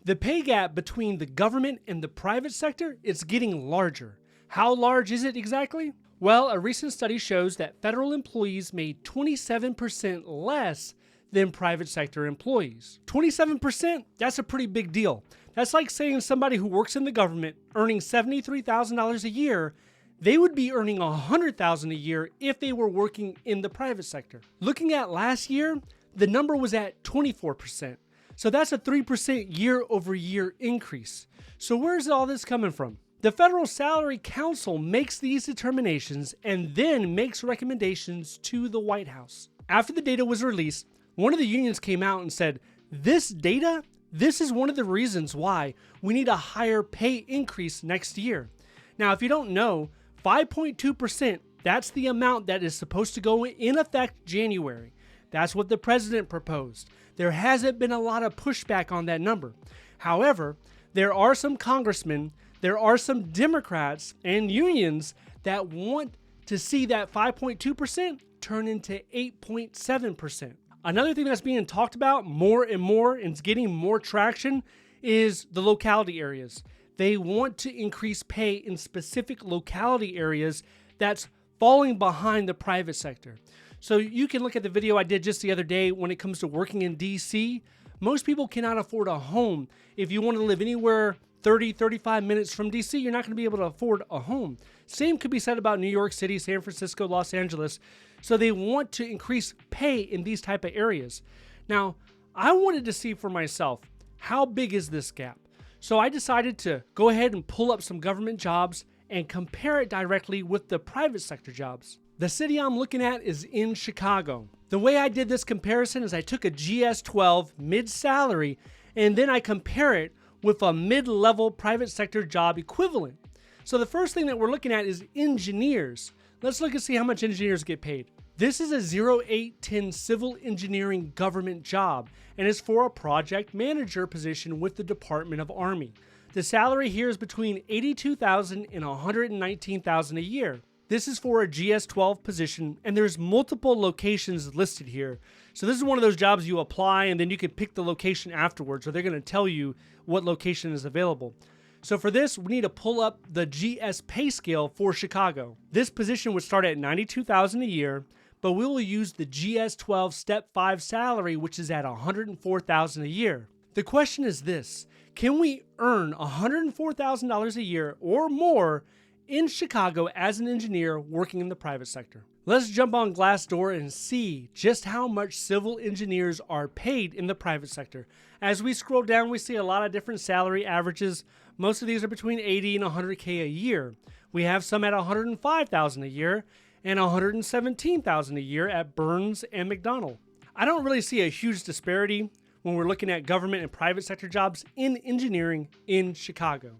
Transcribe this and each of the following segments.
The pay gap between the government and the private sector is getting larger. How large is it exactly? Well, a recent study shows that federal employees made 27% less than private sector employees. 27%? That's a pretty big deal. That's like saying somebody who works in the government earning $73,000 a year, they would be earning $100,000 a year if they were working in the private sector. Looking at last year, the number was at 24%. So that's a 3% year-over-year increase. So where's all this coming from? The Federal Salary Council makes these determinations and then makes recommendations to the White House. After the data was released, one of the unions came out and said, this data, this is one of the reasons why we need a higher pay increase next year. Now, if you don't know, 5.2%, that's the amount that is supposed to go in effect January. That's what the president proposed. There hasn't been a lot of pushback on that number. However, there are some congressmen, there are some Democrats and unions that want to see that 5.2% turn into 8.7%. Another thing that's being talked about more and more and is getting more traction is the locality areas. They want to increase pay in specific locality areas that's falling behind the private sector. So you can look at the video I did just the other day when it comes to working in DC. Most people cannot afford a home. If you want to live anywhere 30, 35 minutes from DC, you're not going to be able to afford a home. Same could be said about New York City, San Francisco, Los Angeles. So they want to increase pay in these type of areas. Now, I wanted to see for myself, how big is this gap? So I decided to go ahead and pull up some government jobs and compare it directly with the private sector jobs. The city I'm looking at is in Chicago. The way I did this comparison is I took a GS-12 mid-salary and then I compare it with a mid-level private sector job equivalent. So the first thing that we're looking at is engineers. Let's look and see how much engineers get paid. This is a 0810 civil engineering government job and is for a project manager position with the Department of Army. The salary here is between $82,000 and $119,000 a year. This is for a GS-12 position, and there's multiple locations listed here. So this is one of those jobs you apply, and then you can pick the location afterwards, or they're going to tell you what location is available. So for this, we need to pull up the GS pay scale for Chicago. This position would start at $92,000 a year, but we will use the GS-12 Step 5 salary, which is at $104,000 a year. The question is this: can we earn $104,000 a year or more in Chicago as an engineer working in the private sector? Let's jump on Glassdoor and see just how much civil engineers are paid in the private sector. As we scroll down, we see a lot of different salary averages. Most of these are between $80,000 and $100,000 a year. We have some at $105,000 a year and $117,000 a year at Burns and McDonald. I don't really see a huge disparity when we're looking at government and private sector jobs in engineering in Chicago.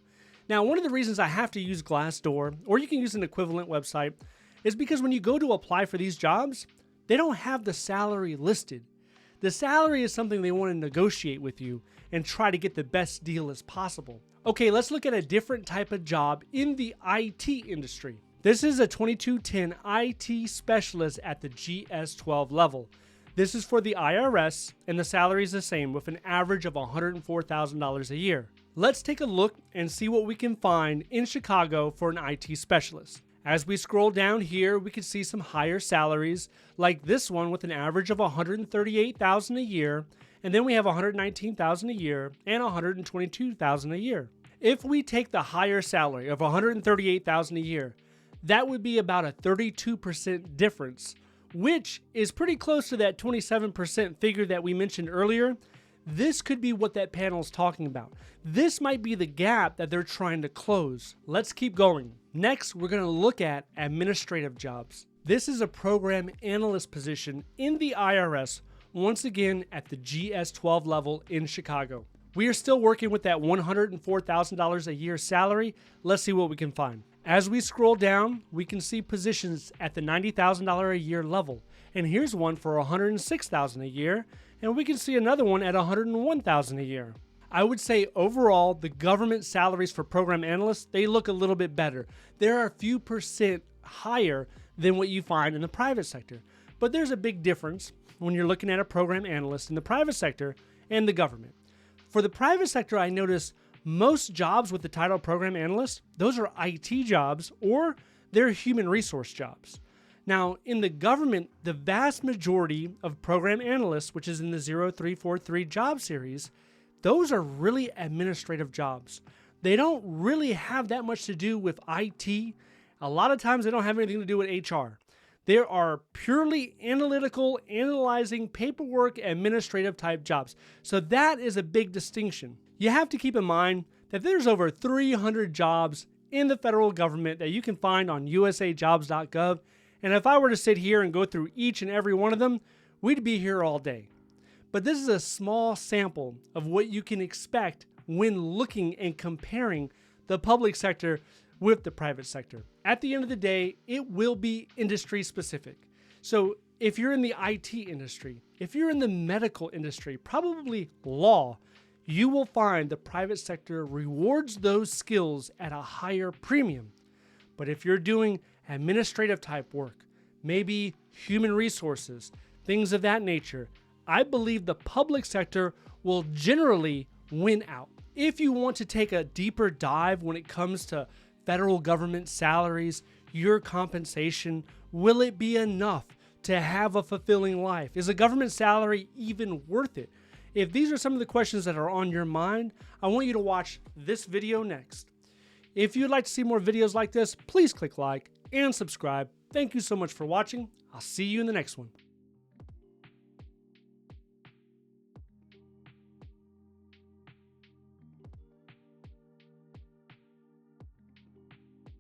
Now, one of the reasons I have to use Glassdoor, or you can use an equivalent website, is because when you go to apply for these jobs, they don't have the salary listed. The salary is something they want to negotiate with you and try to get the best deal as possible. Okay, let's look at a different type of job in the IT industry. This is a 2210 IT specialist at the GS-12 level. This is for the IRS, and the salary is the same with an average of $104,000 a year. Let's take a look and see what we can find in Chicago for an IT specialist. As we scroll down here, we can see some higher salaries, like this one with an average of $138,000 a year, and then we have $119,000 a year and $122,000 a year. If we take the higher salary of $138,000 a year, that would be about a 32% difference, which is pretty close to that 27% figure that we mentioned earlier. This could be what that panel is talking about. This might be the gap that they're trying to close. Let's keep going. Next, we're going to look at administrative jobs. This is a program analyst position in the IRS, once again at the GS-12 level in Chicago. We are still working with that $104,000 a year salary. Let's see what we can find. As we scroll down, we can see positions at the $90,000 a year level. And here's one for $106,000 a year, and we can see another one at $101,000 a year. I would say overall, the government salaries for program analysts, they look a little bit better. They're a few percent higher than what you find in the private sector. But there's a big difference when you're looking at a program analyst in the private sector and the government. For the private sector, I notice most jobs with the title program analyst, those are IT jobs or they're human resource jobs. Now, in the government, the vast majority of program analysts, which is in the 0343 job series, those are really administrative jobs. They don't really have that much to do with IT. A lot of times they don't have anything to do with HR. There are purely analytical, analyzing paperwork, administrative type jobs. So that is a big distinction. You have to keep in mind that there's over 300 jobs in the federal government that you can find on usajobs.gov. And if I were to sit here and go through each and every one of them, we'd be here all day. But this is a small sample of what you can expect when looking and comparing the public sector with the private sector. At the end of the day, it will be industry specific. So if you're in the IT industry, if you're in the medical industry, probably law, you will find the private sector rewards those skills at a higher premium. But if you're doing administrative type work, maybe human resources, things of that nature, I believe the public sector will generally win out. If you want to take a deeper dive when it comes to federal government salaries, your compensation, will it be enough to have a fulfilling life? Is a government salary even worth it? If these are some of the questions that are on your mind, I want you to watch this video next. If you'd like to see more videos like this, please click like and subscribe. Thank you so much for watching. I'll see you in the next one.